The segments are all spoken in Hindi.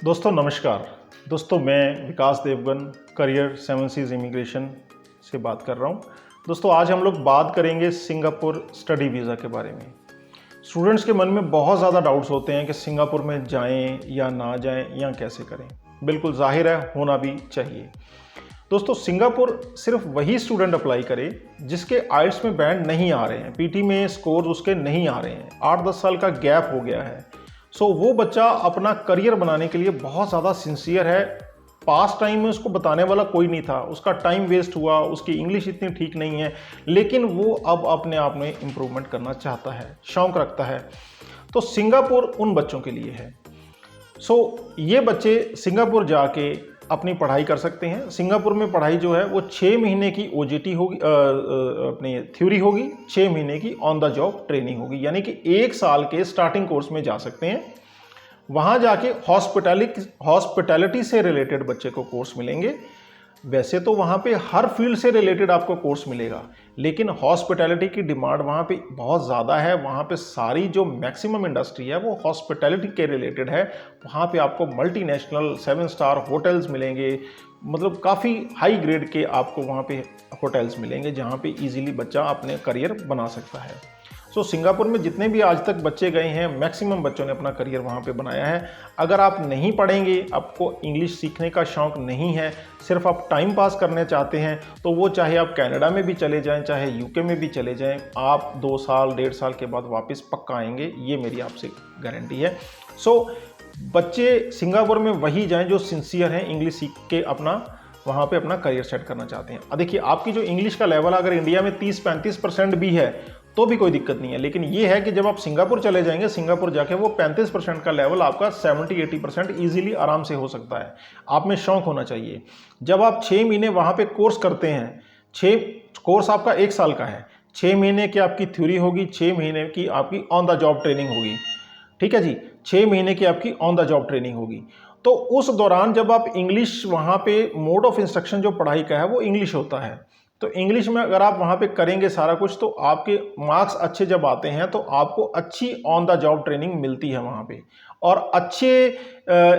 दोस्तों नमस्कार। दोस्तों मैं विकास देवगन करियर 7 सीज़ इमिग्रेशन से बात कर रहा हूं। दोस्तों आज हम लोग बात करेंगे सिंगापुर स्टडी वीज़ा के बारे में। स्टूडेंट्स के मन में बहुत ज़्यादा डाउट्स होते हैं कि सिंगापुर में जाएं या ना जाएं या कैसे करें। बिल्कुल जाहिर है, होना भी चाहिए। दोस्तों सिंगापुर सिर्फ वही स्टूडेंट अप्लाई करे जिसके आइल्स में बैंड नहीं आ रहे हैं, पीटी में स्कोर उसके नहीं आ रहे हैं, 8-10 साल का गैप हो गया है। वो बच्चा अपना करियर बनाने के लिए बहुत ज़्यादा सिंसियर है। पास्ट टाइम में उसको बताने वाला कोई नहीं था, उसका टाइम वेस्ट हुआ, उसकी इंग्लिश इतनी ठीक नहीं है, लेकिन वो अब अपने आप में इम्प्रूवमेंट करना चाहता है, शौक रखता है। तो सिंगापुर उन बच्चों के लिए है। ये बच्चे सिंगापुर जाके अपनी पढ़ाई कर सकते हैं। सिंगापुर में पढ़ाई जो है वो 6 महीने की OJT होगी, अपनी थ्योरी होगी, 6 महीने की ऑन द जॉब ट्रेनिंग होगी, यानी कि 1 साल के स्टार्टिंग कोर्स में जा सकते हैं। वहाँ जाके हॉस्पिटैलिटी से रिलेटेड बच्चे को कोर्स मिलेंगे। वैसे तो वहाँ पे हर फील्ड से रिलेटेड आपको कोर्स मिलेगा, लेकिन हॉस्पिटैलिटी की डिमांड वहाँ पे बहुत ज़्यादा है। वहाँ पे सारी जो मैक्सिमम इंडस्ट्री है वो हॉस्पिटैलिटी के रिलेटेड है। वहाँ पे आपको मल्टीनेशनल 7 स्टार होटल्स मिलेंगे, मतलब काफ़ी हाई ग्रेड के आपको वहाँ पे होटल्स मिलेंगे जहाँ पे इजीली बच्चा अपने करियर बना सकता है। सिंगापुर में जितने भी आज तक बच्चे गए हैं, मैक्सिमम बच्चों ने अपना करियर वहाँ पे बनाया है। अगर आप नहीं पढ़ेंगे, आपको इंग्लिश सीखने का शौक़ नहीं है, सिर्फ आप टाइम पास करने चाहते हैं, तो वो चाहे आप कनाडा में भी चले जाएं, चाहे यूके में भी चले जाएं, आप 2 साल 1.5 साल के बाद वापस पक्का आएंगे, ये मेरी आपसे गारंटी है। बच्चे सिंगापुर में वही जाएं जो सिंसियर हैं, इंग्लिश सीख के अपना वहाँ पे अपना करियर सेट करना चाहते हैं। अब देखिए, आपकी जो इंग्लिश का लेवल अगर इंडिया में 30-35% भी है तो भी कोई दिक्कत नहीं है, लेकिन ये है कि जब आप सिंगापुर चले जाएंगे, सिंगापुर जाके वो 35% का लेवल आपका 70-80% ईजिली आराम से हो सकता है। आप में शौक होना चाहिए। जब आप 6 महीने वहाँ पे कोर्स करते हैं, 6 कोर्स आपका 1 साल का है, 6 महीने की आपकी थ्योरी होगी, 6 महीने की आपकी ऑन द जॉब ट्रेनिंग होगी। ठीक है जी, 6 महीने की आपकी ऑन द जॉब ट्रेनिंग होगी। तो उस दौरान जब आप इंग्लिश, वहाँ पे मोड ऑफ इंस्ट्रक्शन जो पढ़ाई का है वो इंग्लिश होता है। तो इंग्लिश में अगर आप वहाँ पे करेंगे सारा कुछ, तो आपके मार्क्स अच्छे जब आते हैं तो आपको अच्छी ऑन द जॉब ट्रेनिंग मिलती है वहाँ पे। और अच्छे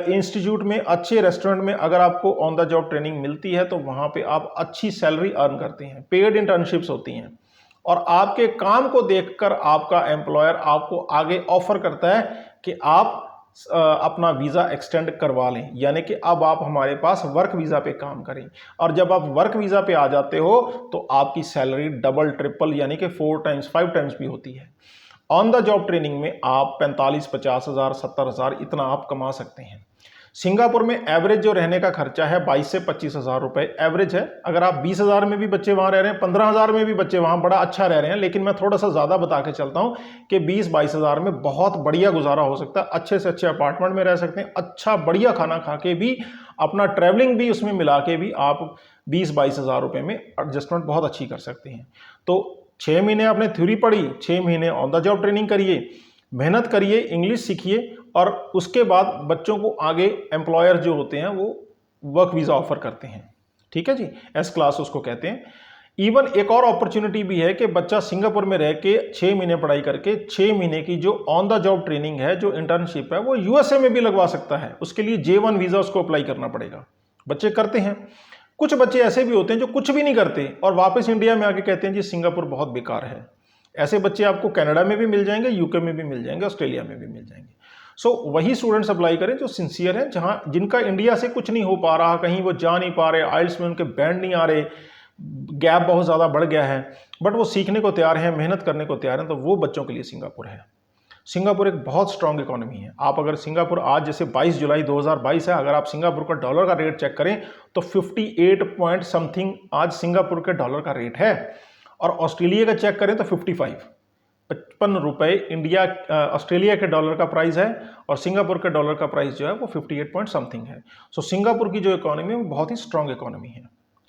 इंस्टीट्यूट में, अच्छे रेस्टोरेंट में अगर आपको ऑन द जॉब ट्रेनिंग मिलती है तो वहाँ पे आप अच्छी सैलरी अर्न करते हैं। पेड इंटर्नशिप्स होती हैं और आपके काम को देखकर आपका एम्प्लॉयर आपको आगे ऑफर करता है कि आप अपना वीज़ा एक्सटेंड करवा लें, यानी कि अब आप हमारे पास वर्क वीज़ा पे काम करें। और जब आप वर्क वीज़ा पे आ जाते हो तो आपकी सैलरी डबल, ट्रिपल, यानी कि 4 टाइम्स 5 टाइम्स भी होती है। ऑन द जॉब ट्रेनिंग में आप 45-50 हज़ार, 70 हज़ार इतना आप कमा सकते हैं। सिंगापुर में एवरेज जो रहने का खर्चा है 22 से 25 हज़ार रुपए एवरेज है। अगर आप 20 हज़ार में भी बच्चे वहाँ रह रहे हैं, 15 हज़ार में भी बच्चे वहाँ बड़ा अच्छा रह रहे हैं, लेकिन मैं थोड़ा सा ज़्यादा बता के चलता हूँ कि 20-22 हज़ार में बहुत बढ़िया गुजारा हो सकता है। अच्छे से अच्छे अपार्टमेंट में रह सकते हैं, अच्छा बढ़िया खाना खा के भी, अपना ट्रैवलिंग भी उसमें मिला के भी आप 20-22 हज़ार रुपये में एडजस्टमेंट बहुत अच्छी कर सकते हैं। तो 6 महीने आपने थ्योरी पढ़ी, 6 महीने ऑन द जॉब ट्रेनिंग करिए, मेहनत करिए, इंग्लिश सीखिए, और उसके बाद बच्चों को आगे एम्प्लॉयर जो होते हैं वो वर्क वीज़ा ऑफर करते हैं। ठीक है जी, एस क्लास उसको कहते हैं। इवन एक और अपॉर्चुनिटी भी है कि बच्चा सिंगापुर में रह के 6 महीने पढ़ाई करके 6 महीने की जो ऑन द जॉब ट्रेनिंग है, जो इंटर्नशिप है, वो USA में भी लगवा सकता है। उसके लिए J1 वीज़ा उसको अप्लाई करना पड़ेगा। बच्चे करते हैं। कुछ बच्चे ऐसे भी होते हैं जो कुछ भी नहीं करते और वापस इंडिया में आके कहते हैं जी सिंगापुर बहुत बेकार है। ऐसे बच्चे आपको कनाडा में भी मिल जाएंगे, यूके में भी मिल जाएंगे, ऑस्ट्रेलिया में भी मिल जाएंगे। वही स्टूडेंट्स अप्लाई करें जो सिंसियर हैं, जहां जिनका इंडिया से कुछ नहीं हो पा रहा, कहीं वो जा नहीं पा रहे, आइल्स में उनके बैंड नहीं आ रहे, गैप बहुत ज़्यादा बढ़ गया है, बट वो सीखने को तैयार हैं, मेहनत करने को तैयार हैं, तो वो बच्चों के लिए सिंगापुर है। सिंगापुर एक बहुत स्ट्रांग इकोनॉमी है। आप अगर सिंगापुर आज, जैसे 22 जुलाई 2022 है, अगर आप सिंगापुर का डॉलर का रेट चेक करें तो 58 पॉइंट समथिंग आज सिंगापुर के डॉलर का रेट है। और ऑस्ट्रेलिया का चेक करें तो 55 रुपए इंडिया, ऑस्ट्रेलिया के डॉलर का प्राइस है, और सिंगापुर के डॉलर का प्राइस जो है वो 58 पॉइंट समथिंग है। सिंगापुर की जो इकोनॉमी है वो बहुत ही स्ट्रांग इकोनॉमी है।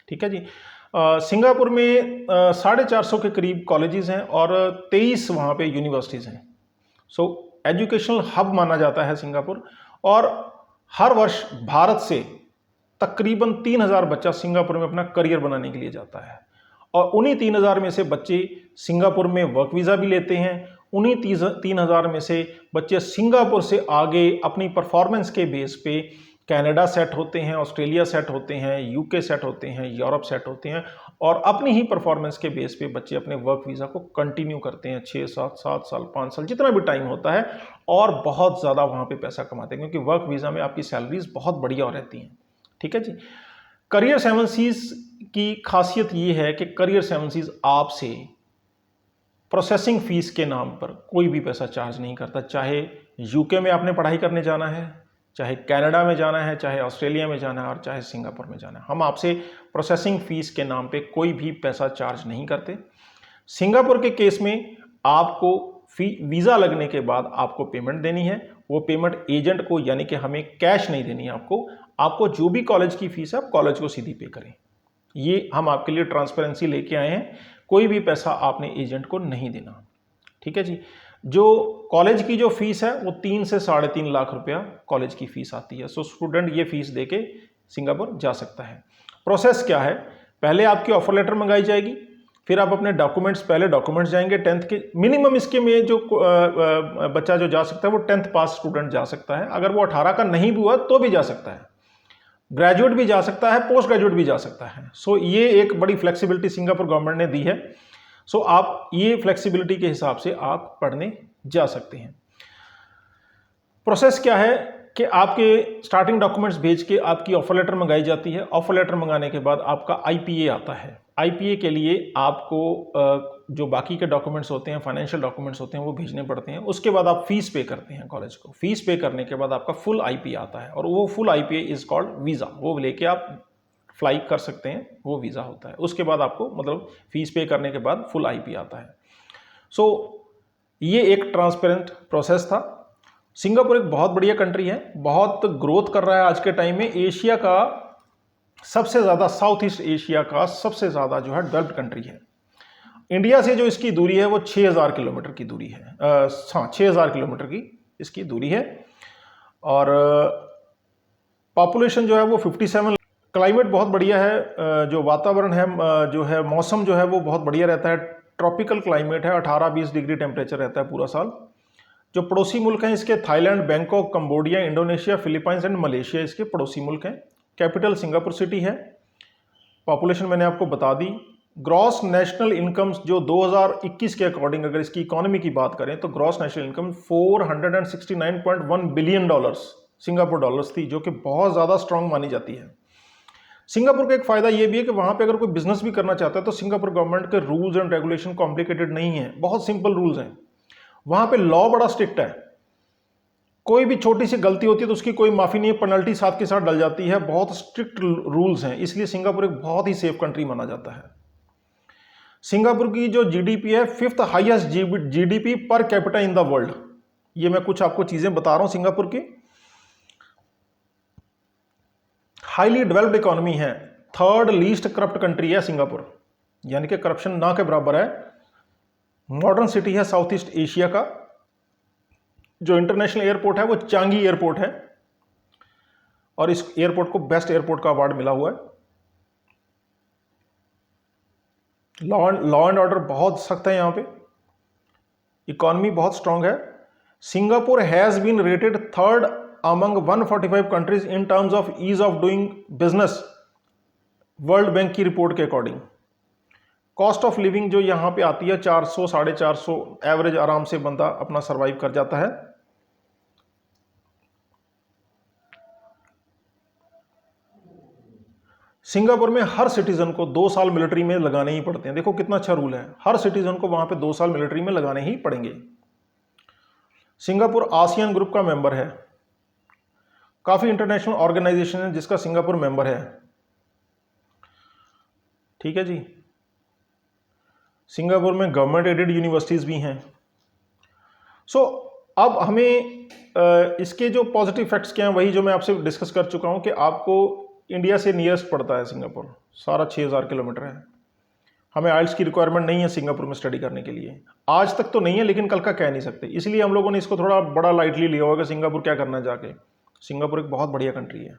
ठीक है जी। सिंगापुर में 450 के करीब कॉलेजेस हैं और 23 वहाँ पे यूनिवर्सिटीज़ हैं। एजुकेशनल हब माना जाता है सिंगापुर, और हर वर्ष भारत से तकरीबन 3000 बच्चा सिंगापुर में अपना करियर बनाने के लिए जाता है। और उन्हीं 3000 में से बच्चे सिंगापुर में वर्क वीज़ा भी लेते हैं, उन्हीं 3,000 में से बच्चे सिंगापुर से आगे अपनी परफॉर्मेंस के बेस पे कनाडा सेट होते हैं, ऑस्ट्रेलिया सेट होते हैं, यूके सेट होते हैं, यूरोप सेट होते हैं और अपनी ही परफॉर्मेंस के बेस पे बच्चे अपने वर्क वीज़ा को कंटिन्यू करते हैं 6 साल 5 साल जितना भी टाइम होता है और बहुत ज़्यादा वहाँ पे पैसा कमाते हैं क्योंकि वर्क वीज़ा में आपकी सैलरीज बहुत बढ़िया रहती हैं। ठीक है जी। करियर 7 सीज की खासियत ये है कि करियर 7 सीज आपसे प्रोसेसिंग फीस के नाम पर कोई भी पैसा चार्ज नहीं करता, चाहे यूके में आपने पढ़ाई करने जाना है, चाहे कनाडा में जाना है, चाहे ऑस्ट्रेलिया में जाना है और चाहे सिंगापुर में जाना है, हम आपसे प्रोसेसिंग फीस के नाम पे कोई भी पैसा चार्ज नहीं करते। सिंगापुर के केस में आपको वीज़ा लगने के बाद आपको पेमेंट देनी है, वो पेमेंट एजेंट को यानी कि हमें कैश नहीं देनी है आपको जो भी कॉलेज की फीस है आप कॉलेज को सीधी पे करें। ये हम आपके लिए ट्रांसपेरेंसी लेके आए हैं, कोई भी पैसा आपने एजेंट को नहीं देना। ठीक है जी। जो कॉलेज की जो फीस है वो 3 से 3.5 लाख रुपया कॉलेज की फीस आती है। सो स्टूडेंट ये फीस देके सिंगापुर जा सकता है। प्रोसेस क्या है, पहले आपकी ऑफर लेटर मंगाई जाएगी, फिर आप अपने डॉक्यूमेंट्स, पहले डॉक्यूमेंट्स जाएंगे 10th के मिनिमम, इसके में जो बच्चा जो जा सकता है वो 10th पास स्टूडेंट जा सकता है। अगर वो 18 का नहीं भी हुआ तो भी जा सकता है, ग्रेजुएट भी जा सकता है, पोस्ट ग्रेजुएट भी जा सकता है। सो ये एक बड़ी फ्लेक्सिबिलिटी सिंगापुर गवर्नमेंट ने दी है। सो आप ये फ्लेक्सिबिलिटी के हिसाब से आप पढ़ने जा सकते हैं। प्रोसेस क्या है कि आपके स्टार्टिंग डॉक्यूमेंट्स भेज के आपकी ऑफर लेटर मंगाई जाती है। ऑफर लेटर मंगाने के बाद आपका आईपीए आता है। आईपीए के लिए आपको जो बाकी के डॉक्यूमेंट्स होते हैं, फाइनेंशियल डॉक्यूमेंट्स होते हैं, वो भेजने पड़ते हैं। उसके बाद आप फीस पे करते हैं कॉलेज को। फीस पे करने के बाद आपका फुल आईपीए आता है और वो full IPA is called visa. वो लेके आप फ्लाई कर सकते हैं, वो वीज़ा होता है। उसके बाद आपको मतलब फीस पे करने के बाद फुल आईपीए आता है। सो ये एक ट्रांसपेरेंट प्रोसेस था। सिंगापुर एक बहुत बढ़िया कंट्री है, बहुत ग्रोथ कर रहा है आज के टाइम में। एशिया का सबसे ज़्यादा, साउथ ईस्ट एशिया का सबसे ज़्यादा जो है डेवलप्ड कंट्री है। इंडिया से जो इसकी दूरी है वो 6,000 किलोमीटर की दूरी है। हाँ, 6,000 किलोमीटर की इसकी दूरी है और पॉपुलेशन जो है वो 57। क्लाइमेट बहुत बढ़िया है, जो वातावरण है जो है मौसम जो है वो बहुत बढ़िया रहता है। ट्रॉपिकल क्लाइमेट है, 18-20 डिग्री टेम्परेचर रहता है पूरा साल। जो पड़ोसी मुल्क हैं इसके Thailand, Bangkok, Cambodia, Indonesia, Philippines and Malaysia इसके पड़ोसी मुल्क हैं। कैपिटल सिंगापुर सिटी है। पॉपुलेशन मैंने आपको बता दी। ग्रॉस नेशनल इनकम जो 2021 के अकॉर्डिंग अगर इसकी इकोनॉमी की बात करें तो gross national income $469.1 billion Singapore dollars थी, जो कि बहुत ज़्यादा स्ट्रांग मानी जाती है। सिंगापुर का एक फ़ायदा ये भी है कि वहाँ पे अगर कोई बिजनेस भी करना चाहता है तो सिंगापुर गवर्नमेंट के रूल्स एंड रेगुलेशन कॉम्प्लिकेटेड नहीं है, बहुत सिंपल रूल्स हैं। वहाँ पे लॉ बड़ा स्ट्रिक्ट है, कोई भी छोटी सी गलती होती है तो उसकी कोई माफ़ी नहीं है, पेनल्टी साथ के साथ डल जाती है। बहुत स्ट्रिक्ट रूल्स हैं, इसलिए सिंगापुर एक बहुत ही सेफ कंट्री माना जाता है। सिंगापुर की जो जीडीपी है 5th highest GDP per capita in the world. ये मैं कुछ आपको चीज़ें बता रहा हूँ सिंगापुर की। हाईली डेवलप्ड इकोनॉमी है, 3rd लीस्ट करप्ट कंट्री है सिंगापुर, यानी कि करप्शन ना के बराबर है। मॉडर्न सिटी है साउथ ईस्ट एशिया का। जो इंटरनेशनल एयरपोर्ट है वो चांगी एयरपोर्ट है और इस एयरपोर्ट को बेस्ट एयरपोर्ट का अवार्ड मिला हुआ है। लॉ एंड ऑर्डर बहुत सख्त है यहाँ पे। इकोनॉमी बहुत स्ट्रांग है। Singapore has been rated 3rd among 145 countries in terms of ease of doing business, world bank की रिपोर्ट के अकॉर्डिंग। कॉस्ट ऑफ लिविंग जो यहाँ पे आती है 400 450 एवरेज, आराम से बंदा अपना सरवाइव कर जाता है। सिंगापुर में हर सिटीजन को 2 साल मिलिट्री में लगाने ही पड़ते हैं। देखो कितना अच्छा रूल है, हर सिटीजन को वहां पे 2 साल मिलिट्री में लगाने ही पड़ेंगे। सिंगापुर आसियान ग्रुप का मेंबर है, काफी इंटरनेशनल ऑर्गेनाइजेशन है जिसका सिंगापुर मेंबर है। ठीक है जी। सिंगापुर में गवर्नमेंट एडेड यूनिवर्सिटीज भी हैं। सो अब हमें इसके जो पॉजिटिव इफेक्ट्स क्या हैं वही जो मैं आपसे डिस्कस कर चुका हूं कि आपको इंडिया से नियरेस्ट पड़ता है सिंगापुर, सारा 6,000 किलोमीटर है। हमें आइल्स की रिक्वायरमेंट नहीं है सिंगापुर में स्टडी करने के लिए, आज तक तो नहीं है, लेकिन कल का कह नहीं सकते। इसलिए हम लोगों ने इसको थोड़ा बड़ा लाइटली लिया होगा कि सिंगापुर क्या करना है जाके। सिंगापुर एक बहुत बढ़िया कंट्री है।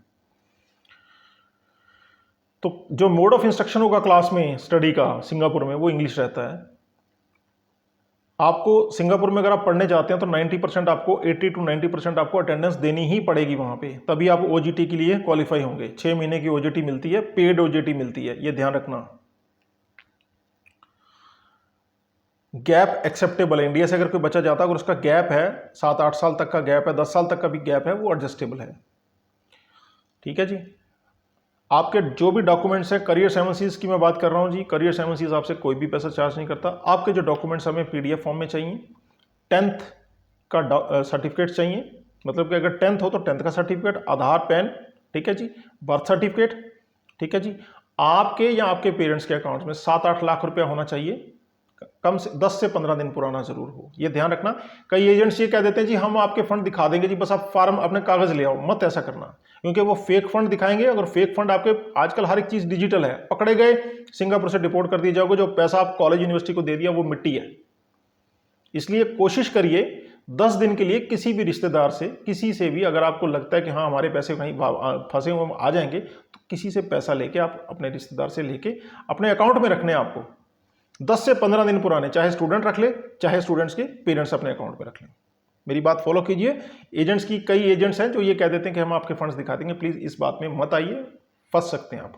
तो जो मोड ऑफ इंस्ट्रक्शन होगा क्लास में स्टडी का सिंगापुर में वो इंग्लिश रहता है। आपको सिंगापुर में अगर आप पढ़ने जाते हैं तो 90% आपको 80 to 90% आपको अटेंडेंस देनी ही पड़ेगी वहां पे, तभी आप ओजीटी के लिए क्वालिफाई होंगे। 6 महीने की ओजीटी मिलती है, पेड ओजीटी मिलती है, ये ध्यान रखना। गैप एक्सेप्टेबल है, इंडिया से अगर कोई बच्चा जाता है अगर उसका गैप है 7-8 साल तक का गैप है, 10 साल तक का भी गैप है, वो एडजस्टेबल है। ठीक है जी। आपके जो भी डॉक्यूमेंट्स हैं, करियर 7 सीज की मैं बात कर रहा हूं जी, करियर 7 सीज आपसे कोई भी पैसा चार्ज नहीं करता। आपके जो डॉक्यूमेंट्स हमें पीडीएफ फॉर्म में चाहिए, 10th का सर्टिफिकेट चाहिए, मतलब कि अगर 10th हो तो 10th का सर्टिफिकेट, आधार, पैन, ठीक है जी, बर्थ सर्टिफिकेट, ठीक है जी। आपके या आपके पेरेंट्स के अकाउंट में 7-8 लाख रुपया होना चाहिए, कम से 10 से 15 दिन पुराना जरूर हो, ये ध्यान रखना। कई एजेंट्स ये कह देते हैं जी हम आपके फंड दिखा देंगे जी, बस आप फॉर्म अपने कागज ले आओ, मत ऐसा करना, क्योंकि वो फेक फंड दिखाएंगे। अगर फेक फंड आपके, आजकल हर एक चीज डिजिटल है, पकड़े गए सिंगापुर से डिपोर्ट कर दिए जाओगे, जो पैसा आप कॉलेज यूनिवर्सिटी को दे दिया वो मिट्टी है। इसलिए कोशिश करिए 10 दिन के लिए किसी भी रिश्तेदार से, किसी से भी, अगर आपको लगता है कि हाँ हमारे पैसे कहीं फंसे हुए आ जाएंगे, तो किसी से पैसा लेके आप अपने रिश्तेदार से लेके अपने अकाउंट में रखने हैं आपको, 10 से 15 दिन पुराने, चाहे स्टूडेंट रख ले, चाहे स्टूडेंट्स के पेरेंट्स अपने अकाउंट में रख लें। मेरी बात फॉलो कीजिए। एजेंट्स की, कई एजेंट्स हैं जो ये कह देते हैं कि हम आपके फंड्स दिखा देंगे, प्लीज इस बात में मत आइए, फंस सकते हैं आप।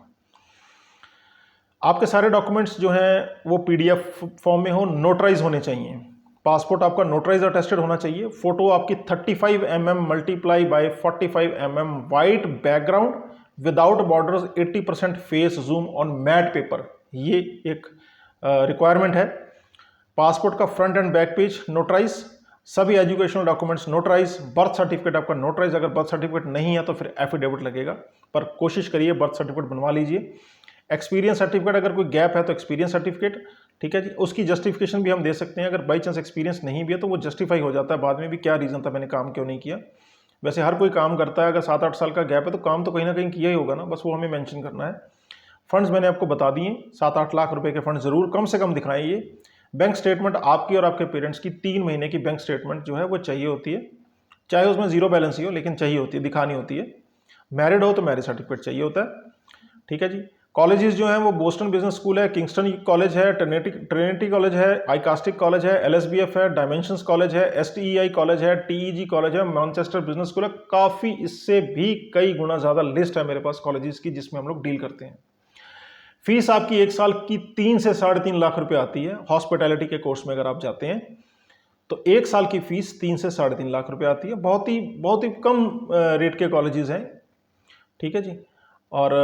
आपके सारे डॉक्यूमेंट्स जो हैं वो पीडीएफ फॉर्म में हो, नोटराइज होने चाहिए। पासपोर्ट आपका नोटराइज अटेस्टेड होना चाहिए। फोटो आपकी 35 mm multiply by 45 mm white background without borders, 80% face zoom on matte paper, ये एक रिक्वायरमेंट है। पासपोर्ट का front and back page notarize, सभी educational documents notarize, birth certificate आपका नोटराइज, अगर बर्थ सर्टिफिकेट नहीं है तो फिर एफिडेविट लगेगा, पर कोशिश करिए बर्थ सर्टिफिकेट बनवा लीजिए। एक्सपीरियंस सर्टिफिकेट, अगर कोई गैप है तो एक्सपीरियंस सर्टिफिकेट, ठीक है जी, उसकी जस्टिफिकेशन भी हम दे सकते हैं। अगर बाई चांस एक्सपीरियंस नहीं भी है तो वो जस्टिफाई हो जाता है बाद में भी, क्या रीज़न था मैंने काम क्यों नहीं किया। वैसे हर कोई काम करता है, अगर 7-8 साल का गैप है तो काम तो कहीं ना कहीं किया ही होगा ना, बस वो हमें मेंशन करना है। फंड्स मैंने आपको बता दिए, 7-8 लाख रुपए के फंड जरूर कम से कम दिखाएं। ये बैंक स्टेटमेंट आपकी और आपके पेरेंट्स की 3 महीने की बैंक स्टेटमेंट जो है वो चाहिए होती है, चाहे उसमें जीरो बैलेंस ही हो, लेकिन चाहिए होती है, दिखानी होती है। मैरिड हो तो मैरिज सर्टिफिकेट चाहिए होता है, ठीक है जी। कॉलेजेस जो हैं वो बोस्टन बिजनेस स्कूल है, किंगस्टन कॉलेज है, ट्रिनिटी कॉलेज है, आईकास्टिक कॉलेज है, एलएसबीएफ है, डायमेंशंस कॉलेज है, एसटीईआई कॉलेज है, टीईजी कॉलेज है, मैनचेस्टर बिजनेस स्कूल है, काफ़ी इससे भी कई गुना ज़्यादा लिस्ट है मेरे पास कॉलेजेस की जिसमें हम लोग डील करते हैं। फीस आपकी 1 साल की 3 से 3.5 लाख रुपए आती है। हॉस्पिटैलिटी के कोर्स में अगर आप जाते हैं तो 1 साल की फीस 3 से 3.5 लाख रुपए आती है। बहुत ही कम रेट के कॉलेजेस हैं, ठीक है जी। और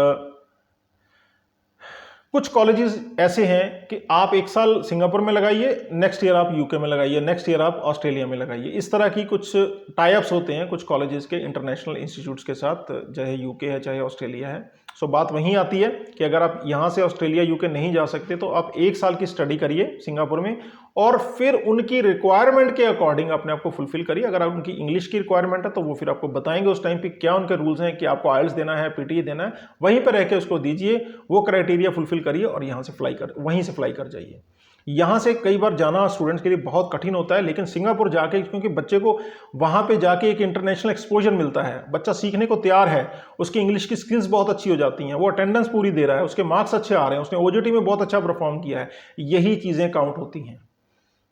कुछ कॉलेजेस ऐसे हैं कि आप 1 साल सिंगापुर में लगाइए, नेक्स्ट ईयर आप यूके में लगाइए, नेक्स्ट ईयर आप ऑस्ट्रेलिया में लगाइए। इस तरह की कुछ टाइप्स होते हैं कुछ कॉलेजेस के इंटरनेशनल इंस्टीट्यूट्स के साथ, चाहे यूके है चाहे ऑस्ट्रेलिया है। सो बात वहीं आती है कि अगर आप यहाँ से ऑस्ट्रेलिया यूके नहीं जा सकते तो आप 1 साल की स्टडी करिए सिंगापुर में, और फिर उनकी रिक्वायरमेंट के अकॉर्डिंग अपने आप को फुलफिल करिए। अगर आप उनकी इंग्लिश की रिक्वायरमेंट है तो वो फिर आपको बताएंगे उस टाइम पे क्या उनके रूल्स हैं कि आपको आइल्स देना है, पीटी देना है, वहीं पर रह के उसको दीजिए, वो क्राइटेरिया फुलफिल करिए और यहाँ से वहीं से फ्लाई कर जाइए। यहाँ से कई बार जाना स्टूडेंट्स के लिए बहुत कठिन होता है, लेकिन सिंगापुर जाके, क्योंकि बच्चे को वहाँ पे जाके एक इंटरनेशनल एक्सपोजर मिलता है, बच्चा सीखने को तैयार है, उसकी इंग्लिश की स्किल्स बहुत अच्छी हो जाती हैं, वो अटेंडेंस पूरी दे रहा है, उसके मार्क्स अच्छे आ रहे हैं, उसने ओजीटी में बहुत अच्छा परफॉर्म किया है, यही चीज़ें काउंट होती हैं।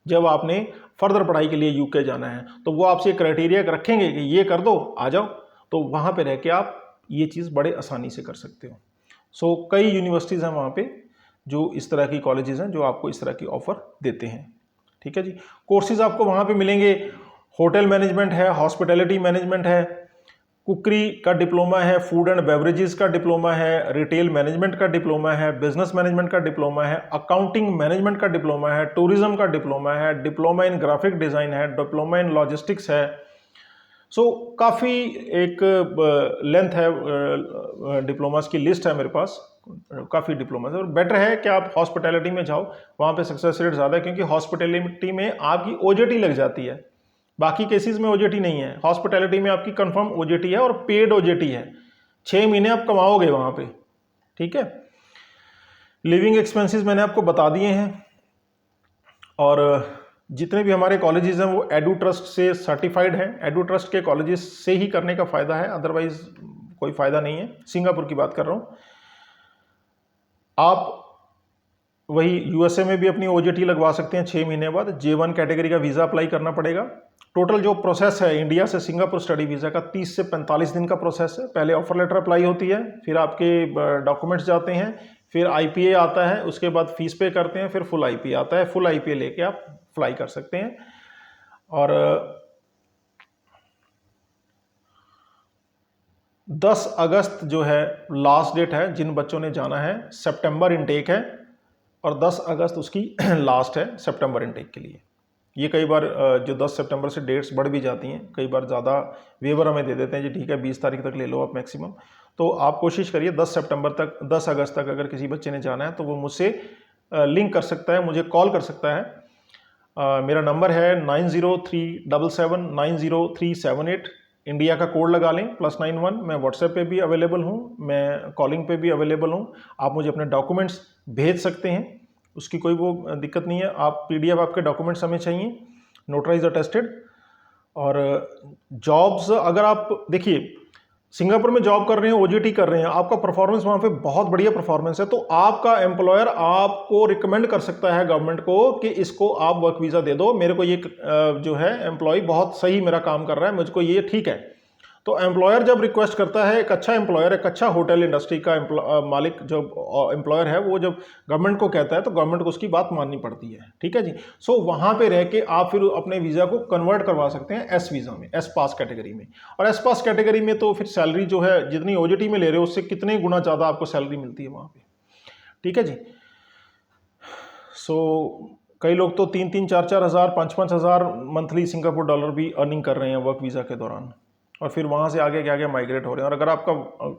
जब आपने फर्दर पढ़ाई के लिए यूके जाना है तो वो आपसे क्राइटेरिया रखेंगे कि ये कर दो, आ जाओ, तो वहाँ पे रह के आप ये चीज़ बड़े आसानी से कर सकते हो। सो कई यूनिवर्सिटीज़ हैं वहाँ पे जो इस तरह की कॉलेजेस हैं जो आपको इस तरह की ऑफर देते हैं, ठीक है जी। कोर्सेज आपको वहाँ पे मिलेंगे, होटल मैनेजमेंट है, हॉस्पिटैलिटी मैनेजमेंट है, कुकरी का डिप्लोमा है, फूड एंड बेवरेजेस का डिप्लोमा है, रिटेल मैनेजमेंट का डिप्लोमा है, बिजनेस मैनेजमेंट का डिप्लोमा है, अकाउंटिंग मैनेजमेंट का डिप्लोमा है, टूरिज्म का डिप्लोमा है, डिप्लोमा इन ग्राफिक डिज़ाइन है, डिप्लोमा इन लॉजिस्टिक्स है। सो काफ़ी एक लेंथ है, डिप्लोमास की लिस्ट है मेरे पास, काफ़ी डिप्लोमास है। और बेटर है कि आप हॉस्पिटैलिटी में जाओ, वहाँ पे सक्सेस रेट ज़्यादा है, क्योंकि हॉस्पिटैलिटी में आपकी ओजेटी लग जाती है, बाकी केसेस में ओजेटी नहीं है। हॉस्पिटैलिटी में आपकी कंफर्म ओजेटी है और पेड ओजेटी है, 6 महीने आप कमाओगे वहाँ पे, ठीक है। लिविंग एक्सपेंसेस मैंने आपको बता दिए हैं, और जितने भी हमारे कॉलेजेस हैं वो एडू ट्रस्ट से सर्टिफाइड हैं। एडू ट्रस्ट के कॉलेजेस से ही करने का फ़ायदा है, अदरवाइज कोई फ़ायदा नहीं है। सिंगापुर की बात कर रहा हूँ। आप वही यूएसए में भी अपनी ओजेटी लगवा सकते हैं 6 महीने बाद। J1 कैटेगरी का वीज़ा अप्लाई करना पड़ेगा। टोटल जो प्रोसेस है इंडिया से सिंगापुर स्टडी वीज़ा का 30 से 45 दिन का प्रोसेस है। पहले ऑफर लेटर अप्लाई होती है, फिर आपके डॉक्यूमेंट्स जाते हैं, फिर IPA आता है, उसके बाद फीस पे करते हैं, फिर फुल IPA आता है। फुल IPA लेके आप फ्लाई कर सकते हैं। और 10 अगस्त जो है लास्ट डेट है जिन बच्चों ने जाना है। सितंबर इनटेक है और 10 अगस्त उसकी लास्ट है सितंबर इनटेक के लिए। ये कई बार जो 10 सितंबर से डेट्स बढ़ भी जाती हैं, कई बार ज़्यादा वेवर हमें दे देते हैं जी ठीक है 20 तारीख तक ले लो आप मैक्सिमम। तो आप कोशिश करिए 10 अगस्त तक अगर किसी बच्चे ने जाना है तो वो मुझसे लिंक कर सकता है, मुझे कॉल कर सकता है। मेरा नंबर है 9037790378। इंडिया का कोड लगा लें +91। मैं व्हाट्सएप पे भी अवेलेबल हूँ, मैं कॉलिंग पे भी अवेलेबल हूँ। आप मुझे अपने डॉक्यूमेंट्स भेज सकते हैं, उसकी कोई वो दिक्कत नहीं है। आप PDF आपके डॉक्यूमेंट्स हमें चाहिए, नोटराइज अटेस्टेड। और जॉब्स अगर आप देखिए सिंगापुर में जॉब कर रहे हैं, OJT कर रहे हैं, आपका परफॉर्मेंस वहाँ पे बहुत बढ़िया परफॉर्मेंस है, तो आपका एम्प्लॉयर आपको रिकमेंड कर सकता है गवर्नमेंट को कि इसको आप वर्क वीज़ा दे दो, मेरे को ये जो है एम्प्लॉय बहुत सही मेरा काम कर रहा है, मुझको ये ठीक है। तो एम्प्लॉयर जब रिक्वेस्ट करता है, एक अच्छा एम्प्लॉयर, एक अच्छा होटल इंडस्ट्री का मालिक जो एम्प्लॉयर है वो जब गवर्नमेंट को कहता है तो गवर्नमेंट को उसकी बात माननी पड़ती है, ठीक है जी। सो वहाँ पे रह के आप फिर अपने वीज़ा को कन्वर्ट करवा सकते हैं S वीज़ा में, S पास कैटेगरी में। और S पास कैटेगरी में तो फिर सैलरी जो है जितनी OJT में ले रहे हो उससे कितने गुना ज़्यादा आपको सैलरी मिलती है वहाँ पर, ठीक है जी। सो कई लोग तो 3-3, 4-4 हज़ार, 5-5 हज़ार मंथली सिंगापुर डॉलर भी अर्निंग कर रहे हैं वर्क वीज़ा के दौरान, और फिर वहाँ से आगे क्या माइग्रेट हो रहे हैं। और अगर आपका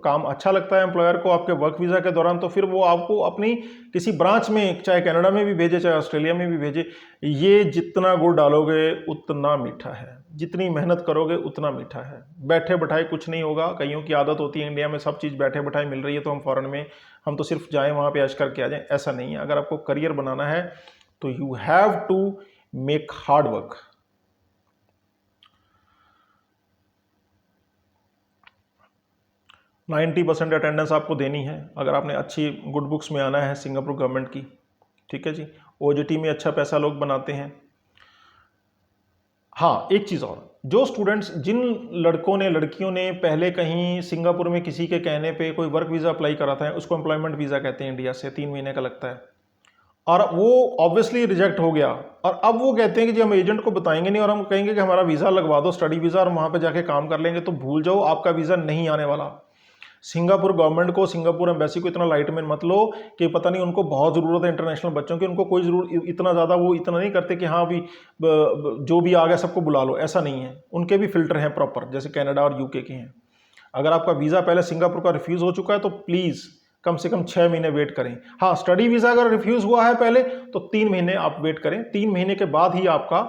काम अच्छा लगता है एम्प्लॉयर को आपके वर्क वीज़ा के दौरान, तो फिर वो आपको अपनी किसी ब्रांच में, चाहे कनाडा में भी भेजे चाहे ऑस्ट्रेलिया में भी भेजे। ये जितना गुड़ डालोगे उतना मीठा है, जितनी मेहनत करोगे उतना मीठा है। बैठे बैठाए कुछ नहीं होगा। कईयों की आदत होती है इंडिया में सब चीज़ बैठे बैठाए मिल रही है तो हम फॉरेन में हम तो सिर्फ जाएँ वहाँ पर ऐश करके आ जाएँ, ऐसा नहीं है। अगर आपको करियर बनाना है तो you have to make hard work. Ninety 90% attendance आपको देनी है अगर आपने अच्छी गुड बुक्स में आना है सिंगापुर गवर्नमेंट की, ठीक है जी। OJT में अच्छा पैसा लोग बनाते हैं। हाँ, एक चीज़ और, जो स्टूडेंट्स, जिन लड़कों ने लड़कियों ने पहले कहीं सिंगापुर में किसी के कहने पे कोई वर्क वीज़ा अप्लाई करा था, उसको एम्प्लॉयमेंट वीज़ा कहते हैं, इंडिया से 3 महीने का लगता है, और वो ऑब्वियसली रिजेक्ट हो गया, और अब वो कहते हैं कि जी हम एजेंट को बताएंगे नहीं और हम कहेंगे कि हमारा वीज़ा लगवा दो, स्टडी वीज़ा, और वहाँ पे जाके काम कर लेंगे। तो भूल जाओ, आपका वीज़ा नहीं आने वाला। सिंगापुर गवर्नमेंट को, सिंगापुर एम्बेसी को इतना लाइट में मत लो कि पता नहीं उनको बहुत ज़रूरत है इंटरनेशनल बच्चों की, उनको कोई ज़रूरत इतना ज़्यादा, वो इतना नहीं करते कि हाँ अभी जो भी आ गया सबको बुला लो, ऐसा नहीं है। उनके भी फिल्टर हैं प्रॉपर, जैसे कनाडा और UK के हैं। अगर आपका वीज़ा पहले सिंगापुर का रिफ्यूज़ हो चुका है तो प्लीज़ कम से कम 6 महीने वेट करें। हाँ, स्टडी वीज़ा अगर रिफ्यूज़ हुआ है पहले तो 3 महीने आप वेट करें। 3 महीने के बाद ही आपका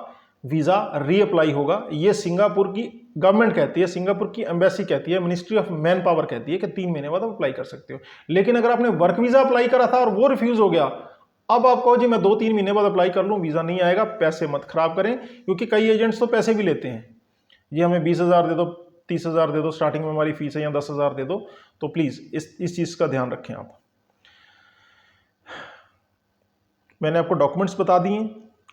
वीज़ा रीअप्लाई होगा। ये सिंगापुर की गवर्नमेंट कहती है, सिंगापुर की एम्बेसी कहती है, मिनिस्ट्री ऑफ मैन पावर कहती है कि 3 महीने बाद आप अप्लाई कर सकते हो। लेकिन अगर आपने वर्क वीज़ा अप्लाई करा था और वो रिफ्यूज़ हो गया, अब आप कहो जी मैं 2-3 महीने बाद अप्लाई कर लूँ, वीज़ा नहीं आएगा, पैसे मत खराब करें, क्योंकि कई एजेंट्स तो पैसे भी लेते हैं। ये हमें 20,000 दे दो, 30,000 दे दो, स्टार्टिंग में हमारी फीस है, या 10,000 दे दो। तो प्लीज़ इस चीज़ का ध्यान रखें आप। मैंने आपको डॉक्यूमेंट्स बता दिए,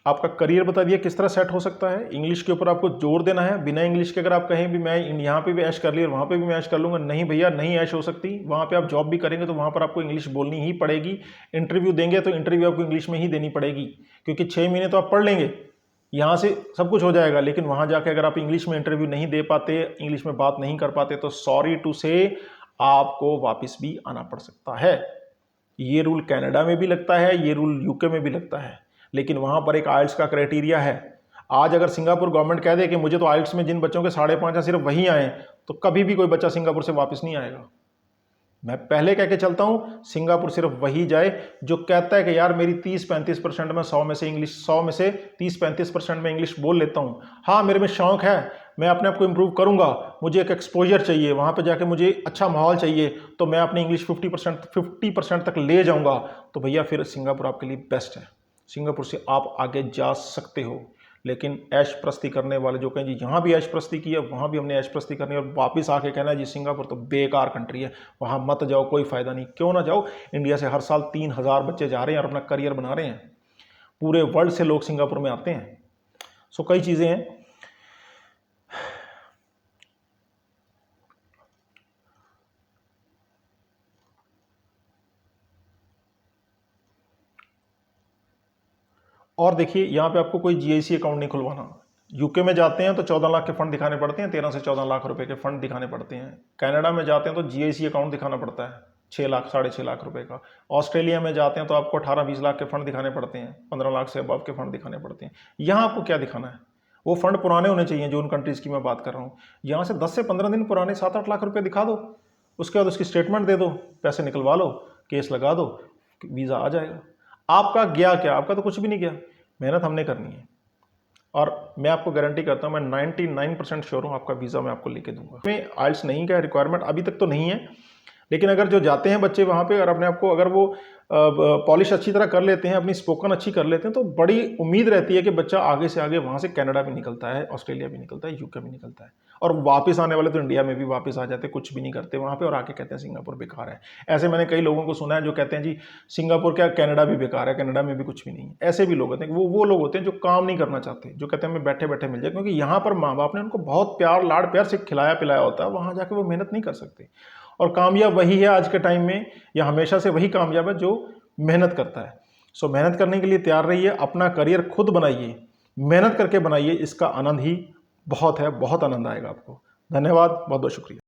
आपका करियर बता दिया किस तरह सेट हो सकता है। इंग्लिश के ऊपर आपको जोर देना है। बिना इंग्लिश के अगर आप कहें भी मैं यहाँ पे भी ऐश कर ली और वहाँ पे भी मैं ऐश कर लूँगा, नहीं भैया, नहीं ऐश हो सकती। वहाँ पे आप जॉब भी करेंगे तो वहाँ पर आपको इंग्लिश बोलनी ही पड़ेगी। इंटरव्यू देंगे तो इंटरव्यू आपको इंग्लिश में ही देनी पड़ेगी, क्योंकि 6 महीने तो आप पढ़ लेंगे, यहाँ से सब कुछ हो जाएगा, लेकिन वहाँ जाके अगर आप इंग्लिश में इंटरव्यू नहीं दे पाते, इंग्लिश में बात नहीं कर पाते, तो सॉरी टू से आपको वापस भी आना पड़ सकता है। ये रूल कनाडा में भी लगता है, ये रूल UK में भी लगता है, लेकिन वहाँ पर एक आइल्स का क्राइटेरिया है। आज अगर सिंगापुर गवर्नमेंट कह दे कि मुझे तो आइल्स में जिन बच्चों के 5.5 हैं सिर्फ वही आए, तो कभी भी कोई बच्चा सिंगापुर से वापस नहीं आएगा। मैं पहले कह के चलता हूँ, सिंगापुर सिर्फ वही जाए जो कहता है कि यार मेरी 30-35% में 100 में से इंग्लिश, 100 में से 30-35% में इंग्लिश बोल लेता हूँ। हाँ, मेरे में शौक है, मैं अपने आप को इम्प्रूव करूँगा, मुझे एक एक्सपोजर चाहिए, वहाँ पे जाके मुझे अच्छा माहौल चाहिए, तो मैं अपनी इंग्लिश 50% तक ले जाऊँगा, तो भैया फिर सिंगापुर आपके लिए बेस्ट है। सिंगापुर से आप आगे जा सकते हो। लेकिन ऐश प्रस्ती करने वाले जो कहें जी यहाँ भी ऐश प्रस्ती की है, वहाँ भी हमने ऐश प्रस्ती करनी है, और वापस आके कहना है जी सिंगापुर तो बेकार कंट्री है, वहाँ मत जाओ, कोई फ़ायदा नहीं। क्यों ना जाओ? इंडिया से हर साल 3,000 बच्चे जा रहे हैं और अपना करियर बना रहे हैं। पूरे वर्ल्ड से लोग सिंगापुर में आते हैं। सो कई चीज़ें हैं। और देखिए यहाँ पे आपको कोई जीआईसी अकाउंट नहीं खुलवाना। यूके में जाते हैं तो 14 लाख के फंड दिखाने पड़ते हैं, 13 से 14 लाख रुपए के फंड दिखाने पड़ते हैं। कनाडा में जाते हैं तो जीआईसी अकाउंट दिखाना पड़ता है 6 लाख 6.5 लाख रुपए का। ऑस्ट्रेलिया में जाते हैं तो आपको 18-20 लाख के फंड दिखाने पड़ते हैं, 15 लाख से अबव के फंड दिखाने पड़ते हैं। यहाँ आपको क्या दिखाना है? वो फंड पुराने होने चाहिए जो उन कंट्रीज़ की मैं बात कर रहा हूँ। यहाँ से 10 से 15 दिन पुराने 7-8 लाख रुपये दिखा दो, उसके बाद उसकी स्टेटमेंट दे दो, पैसे निकलवा लो, केस लगा दो, वीज़ा आ जाएगा। आपका गया क्या? आपका तो कुछ भी नहीं गया। मेहनत हमने करनी है, और मैं आपको गारंटी करता हूँ, मैं 99% श्योर हूँ आपका वीज़ा मैं आपको लेके दूंगा। मैं आइल्स नहीं का रिक्वायरमेंट अभी तक तो नहीं है, लेकिन अगर जो जाते हैं बच्चे वहाँ पे और अपने आप को अगर वो पॉलिश अच्छी तरह कर लेते हैं, अपनी स्पोकन अच्छी कर लेते हैं, तो बड़ी उम्मीद रहती है कि बच्चा आगे से आगे वहाँ से कनाडा भी निकलता है, ऑस्ट्रेलिया भी निकलता है, यूके भी निकलता है। और वापस आने वाले तो इंडिया में भी वापस आ जाते, कुछ भी नहीं करते वहाँ पे, और आके कहते हैं सिंगापुर बेकार है। ऐसे मैंने कई लोगों को सुना है जो कहते हैं जी सिंगापुर क्या, कनाडा भी बेकार है, कनाडा में भी कुछ भी नहीं है। ऐसे भी लोग होते हैं, वो लोग होते हैं जो काम नहीं करना चाहते, जो कहते हैं मैं बैठे बैठे मिल जाए, क्योंकि यहाँ पर माँ बाप ने उनको बहुत प्यार लाड़ प्यार से खिलाया पिलाया होता है, वहाँ जाके वो मेहनत नहीं कर सकते। और कामयाब वही है आज के टाइम में, या हमेशा से वही कामयाब है जो मेहनत करता है। सो मेहनत करने के लिए तैयार रहिए, अपना करियर खुद बनाइए, मेहनत करके बनाइए, इसका आनंद ही बहुत है, बहुत आनंद आएगा आपको। धन्यवाद, बहुत बहुत शुक्रिया।